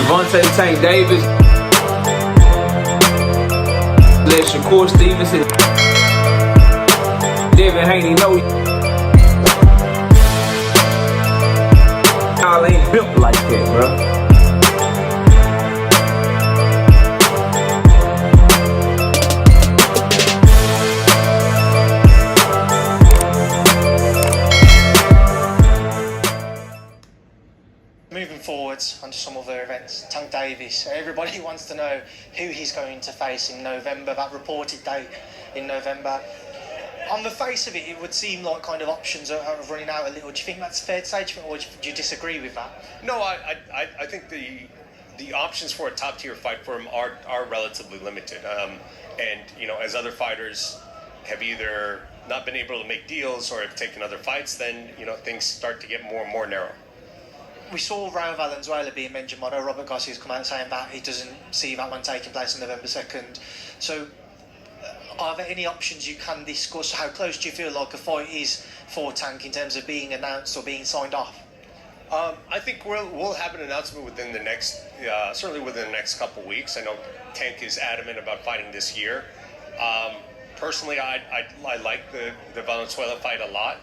Gervonta Tank Davis. Let Shakur Stevenson. Devin Haney know y'all ain't built like that, bro. Moving forwards onto some other events, Tank Davis, everybody wants to know who he's going to face in November, that reported date in November. On the face of it, it would seem like kind of options are running out a little. Do you think that's fair to say, or do you disagree with that? No, I think the options for a top tier fight for him are relatively limited. And you know, as other fighters have either not been able to make deals or have taken other fights, then you know things start to get more and more narrow. We saw Raul Valenzuela being mentioned. I know Robert Garcia's come out saying that he doesn't see that one taking place on November 2nd. So, are there any options you can discuss? How close do you feel like a fight is for Tank in terms of being announced or being signed off? I think we'll have an announcement within the next, certainly within the next couple of weeks. I know Tank is adamant about fighting this year. Personally, I like the Valenzuela fight a lot.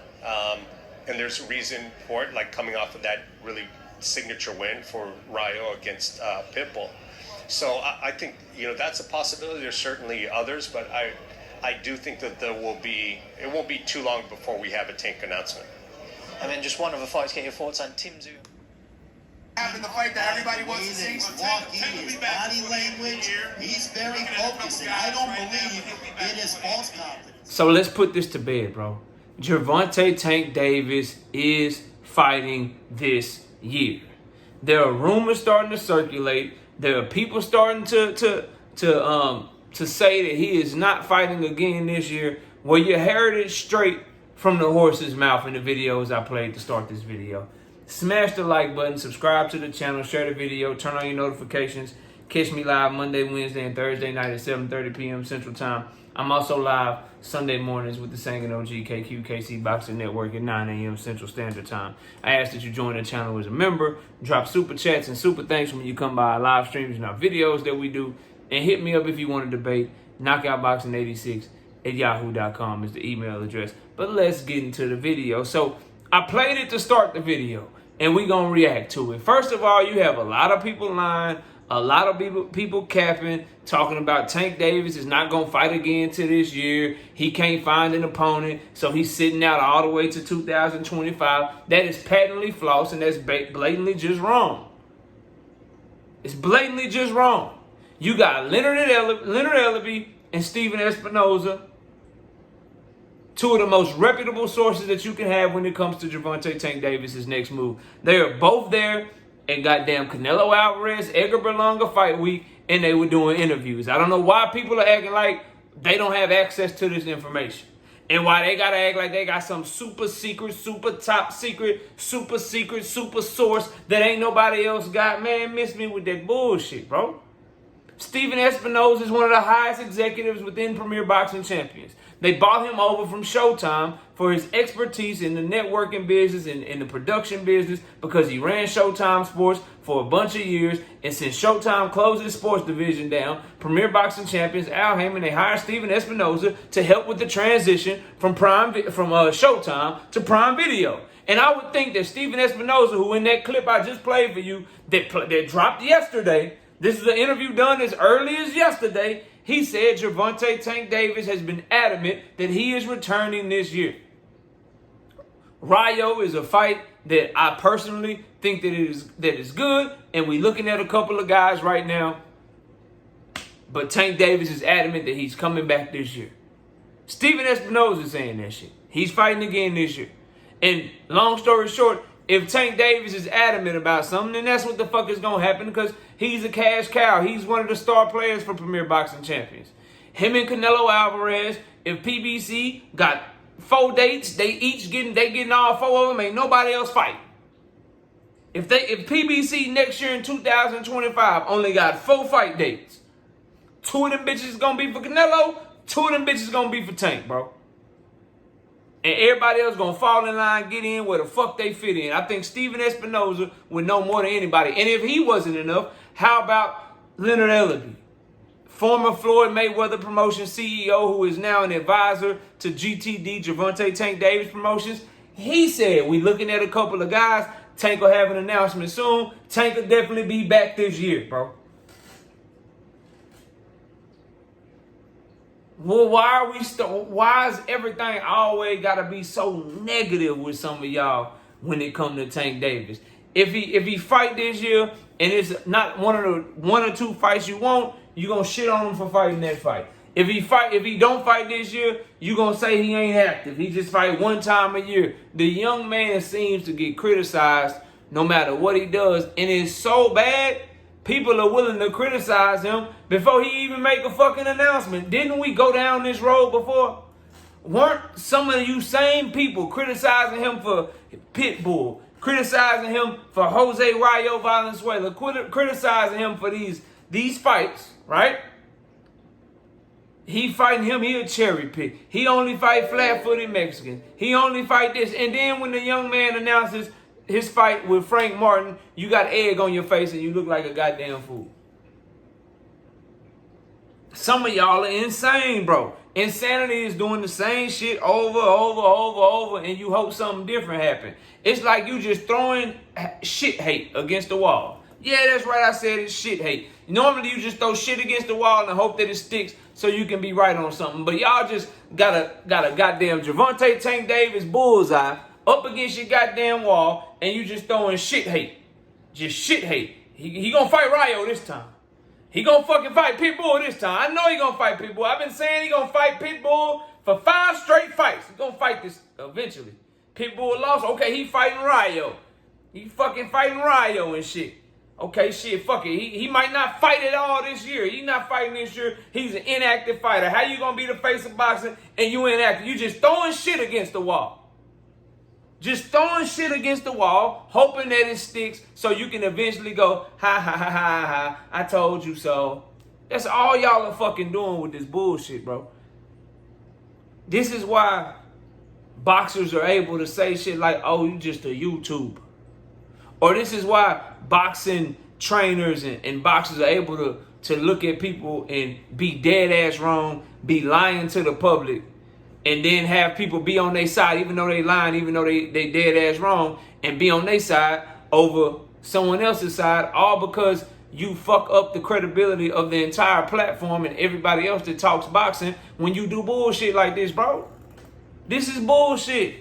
And there's a reason for it, like coming off of that really signature win for Rayo against Pitbull. So I think, you know, that's a possibility. There's certainly others, but I do think that it won't be too long before we have a Tank announcement. And then just one other fight to get your thoughts on Tim Tszyu. Having the fight that everybody wants to see. His body language, he's very focused, and I don't believe it is false confidence. So let's put this to bed, bro. Gervonta Tank Davis is fighting this year. There are rumors starting to circulate. There are people starting to say that he is not fighting again this year. Well, you heard it straight from the horse's mouth in the videos I played to start this video. Smash the like button, subscribe to the channel, share the video, turn on your notifications. Catch me live Monday, Wednesday, and Thursday night at 7:30 p.m. Central Time. I'm also live Sunday mornings with the Sangin OG KC Boxing Network at 9 a.m. Central Standard Time. I ask that you join the channel as a member, drop super chats and super thanks when you come by our live streams and our videos that we do, and hit me up if you want to debate. knockoutboxing86@yahoo.com is the email address. But let's get into the video. So I played it to start the video, and we're going to react to it. First of all, you have a lot of people lying. A lot of people capping, talking about Tank Davis is not going to fight again to this year. He can't find an opponent, so he's sitting out all the way to 2025. That is patently false, and that's blatantly just wrong. It's blatantly just wrong. You got Leonard Ellerbe and Stephen Espinoza, two of the most reputable sources that you can have when it comes to Gervonta Tank Davis' next move. They are both there. And goddamn Canelo Alvarez, Edgar Berlanga fight week, and they were doing interviews. I don't know why people are acting like they don't have access to this information. And why they gotta act like they got some super secret, super top secret, super source that ain't nobody else got. Man, miss me with that bullshit, bro. Stephen Espinoza is one of the highest executives within Premier Boxing Champions. They bought him over from Showtime for his expertise in the networking business and in the production business because he ran Showtime Sports for a bunch of years. And since Showtime closed his sports division down, Premier Boxing Champions, Al Heyman, they hired Stephen Espinoza to help with the transition from Showtime to Prime Video. And I would think that Stephen Espinoza, who in that clip I just played for you, that dropped yesterday, this is an interview done as early as yesterday. He said Gervonta Tank Davis has been adamant that he is returning this year. Rayo is a fight that I personally think that is good, and we're looking at a couple of guys right now. But Tank Davis is adamant that he's coming back this year. Stephen Espinoza is saying that shit. He's fighting again this year. And long story short, if Tank Davis is adamant about something, then that's what the fuck is going to happen because he's a cash cow. He's one of the star players for Premier Boxing Champions. Him and Canelo Alvarez, if PBC got 4 dates, they getting all 4 of them. Ain't nobody else fight. If PBC next year in 2025 only got 4 fight dates, 2 of them bitches is going to be for Canelo, 2 of them bitches is going to be for Tank, bro. And everybody else gonna fall in line, get in where the fuck they fit in. I think Steven Espinoza would know more than anybody. And if he wasn't enough, how about Leonard Ellerbe, former Floyd Mayweather Promotions CEO, who is now an advisor to GTD, Gervonta Tank Davis Promotions? He said, we looking at a couple of guys. Tank will have an announcement soon. Tank will definitely be back this year, bro. Well, why is everything always got to be so negative with some of y'all when it come to Tank Davis? If he fight this year and it's not one or two fights you want, you gonna shit on him for fighting that fight. If he don't fight this year, you gonna say he ain't active. He just fight one time a year. The young man seems to get criticized no matter what he does, and it's so bad. People are willing to criticize him before he even make a fucking announcement. Didn't we go down this road before? Weren't some of you same people criticizing him for Pitbull, criticizing him for Jose Rayo Valenzuela, criticizing him for these fights, right? He fighting him, he a cherry pick. He only fight flat-footed Mexicans. He only fight this. And then when the young man announces his fight with Frank Martin, you got egg on your face and you look like a goddamn fool. Some of y'all are insane, bro. Insanity is doing the same shit over, and you hope something different happen. It's like you just throwing shit hate against the wall. Yeah, that's right, I said it's shit hate. Normally you just throw shit against the wall and hope that it sticks so you can be right on something. But y'all just got a goddamn Gervonta Tank Davis bullseye up against your goddamn wall, and you just throwing shit hate. Just shit hate. He gonna fight Rayo this time. He gonna fucking fight Pitbull this time. I know he gonna fight Pitbull. I've been saying he gonna fight Pitbull for 5 straight fights. He gonna fight this eventually. Pitbull lost. Okay, he fighting Rayo. He fucking fighting Rayo and shit. Okay, shit, fuck it. He might not fight at all this year. He's not fighting this year. He's an inactive fighter. How you gonna be the face of boxing and you inactive? You just throwing shit against the wall. Just throwing shit against the wall, hoping that it sticks so you can eventually go, ha, ha, ha, ha, ha, I told you so. That's all y'all are fucking doing with this bullshit, bro. This is why boxers are able to say shit like, oh, you just a YouTuber. Or this is why boxing trainers and boxers are able to look at people and be dead ass wrong, be lying to the public, and then have people be on their side, even though they lying, even though they dead ass wrong, and be on their side over someone else's side, all because you fuck up the credibility of the entire platform and everybody else that talks boxing when you do bullshit like this, bro. This is bullshit.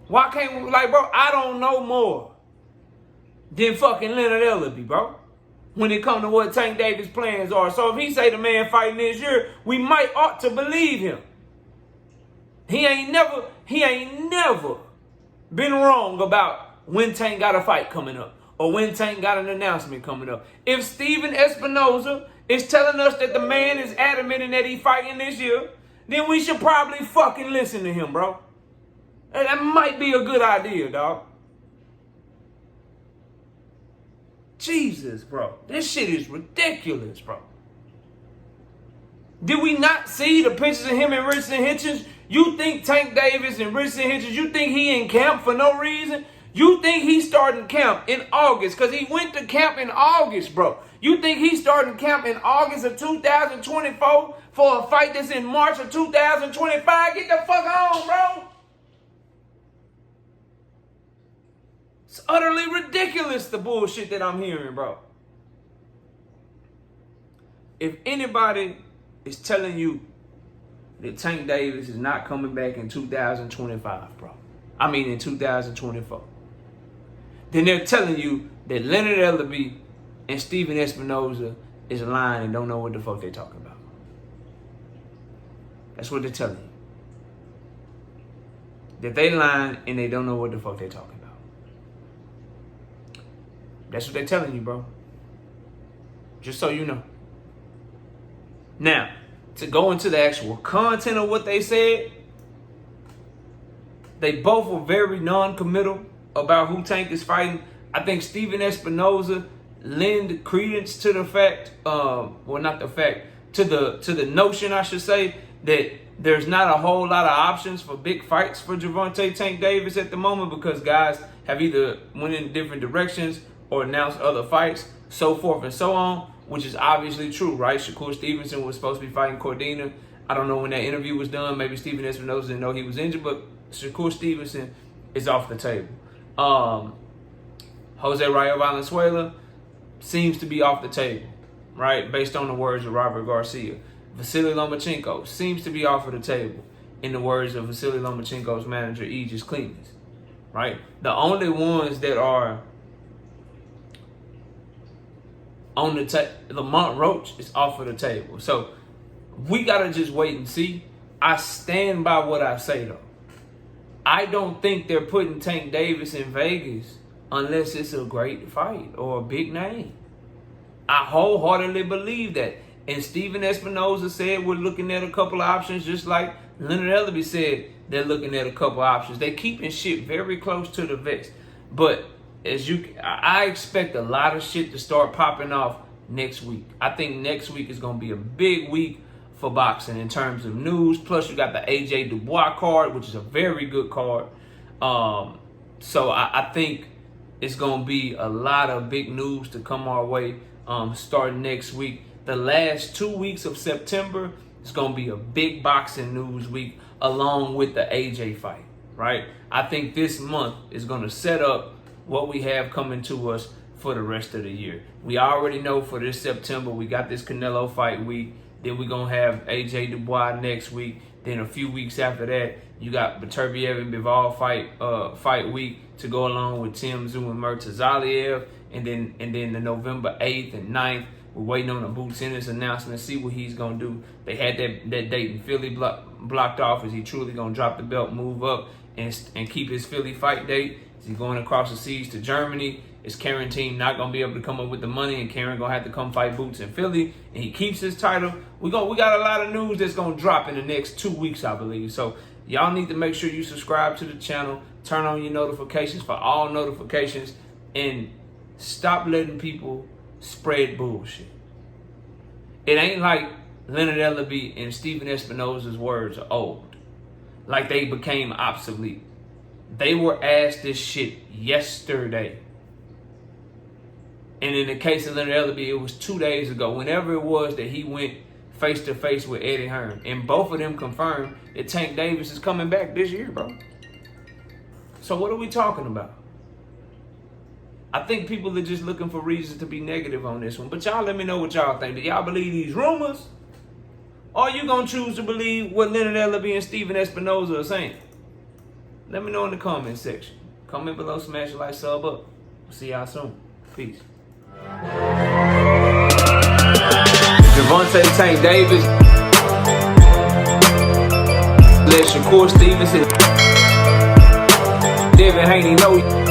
Why can't we, like, bro, I don't know more than fucking Leonard Ellerbe, bro, when it comes to what Tank Davis' plans are. So if he say the man fighting this year, we might ought to believe him. He ain't never been wrong about when Tank got a fight coming up or when Tank got an announcement coming up. If Steven Espinoza is telling us that the man is adamant and that he fighting this year, then we should probably fucking listen to him, bro. And that might be a good idea, dog. Jesus, bro. This shit is ridiculous, bro. Did we not see the pictures of him and Richardson Hitchens? You think Tank Davis and Richardson Hitchens, you think he in camp for no reason? You think he's starting camp in August because he went to camp in August, bro. You think he's starting camp in August of 2024 for a fight that's in March of 2025? Get the fuck on, bro. It's utterly ridiculous, the bullshit that I'm hearing, bro. If anybody is telling you that Tank Davis is not coming back in 2025, bro, I mean in 2024, then they're telling you that Leonard Ellerbe and Steven Espinoza is lying and don't know what the fuck they're talking about. That's what they're telling you. That they lying and they don't know what the fuck they're talking about. That's what they're telling you, bro. Just so you know. Now, to go into the actual content of what they said, they both were very non-committal about who Tank is fighting. I think Steven Espinoza lend credence to the fact, well, not the fact, to the notion, I should say, that there's not a whole lot of options for big fights for Gervonta Tank Davis at the moment because guys have either went in different directions or announced other fights, so forth and so on, which is obviously true, right? Shakur Stevenson was supposed to be fighting Cordina. I don't know when that interview was done. Maybe Stephen Espinoza didn't know he was injured, but Shakur Stevenson is off the table. Jose Rayo Valenzuela seems to be off the table, right? Based on the words of Robert Garcia. Vasily Lomachenko seems to be off of the table in the words of Vasily Lomachenko's manager, Aegis Clemens, right? The only ones that are on the table, Lamont Roach is off of the table. So we got to just wait and see. I stand by what I say, though. I don't think they're putting Tank Davis in Vegas unless it's a great fight or a big name. I wholeheartedly believe that. And Stephen Espinoza said we're looking at a couple of options, just like Leonard Ellerbe said they're looking at a couple of options. They're keeping shit very close to the vest. But I expect a lot of shit to start popping off next week. I think next week is going to be a big week for boxing in terms of news. Plus, you got the AJ Dubois card, which is a very good card. So I think it's going to be a lot of big news to come our way starting next week. The last 2 weeks of September is going to be a big boxing news week along with the AJ fight, right? I think this month is going to set up what we have coming to us for the rest of the year. We already know for this September, we got this Canelo fight week. Then we're going to have AJ Dubois next week. Then a few weeks after that, you got Beterbiev and Bivol fight week to go along with Tim Tszyu and Murtazaliev. And then the November 8th and 9th, we're waiting on a Boots Ennis announcement to see what he's going to do. They had that date in Philly blocked off. Is he truly going to drop the belt, move up, and keep his Philly fight date? Is he going across the seas to Germany? Is Karen team not going to be able to come up with the money and Karen going to have to come fight Boots in Philly and he keeps his title? We got a lot of news that's going to drop in the next 2 weeks, I believe. So y'all need to make sure you subscribe to the channel, turn on your notifications for all notifications, and stop letting people spread bullshit. It ain't like Leonard Ellerbe and Stephen Espinoza's words are old. Like they became obsolete. They were asked this shit yesterday. And in the case of Leonard Ellerbe, it was 2 days ago, whenever it was that he went face-to-face with Eddie Hearn. And both of them confirmed that Tank Davis is coming back this year, bro. So what are we talking about? I think people are just looking for reasons to be negative on this one. But y'all let me know what y'all think. Do y'all believe these rumors? Or are you going to choose to believe what Leonard Ellerbe and Stephen Espinoza are saying? Let me know in the comment section. Comment below, smash a like, sub up. See y'all soon. Peace. Gervonta Tank Davis. Let Shakur Stevenson. Devin Haney know.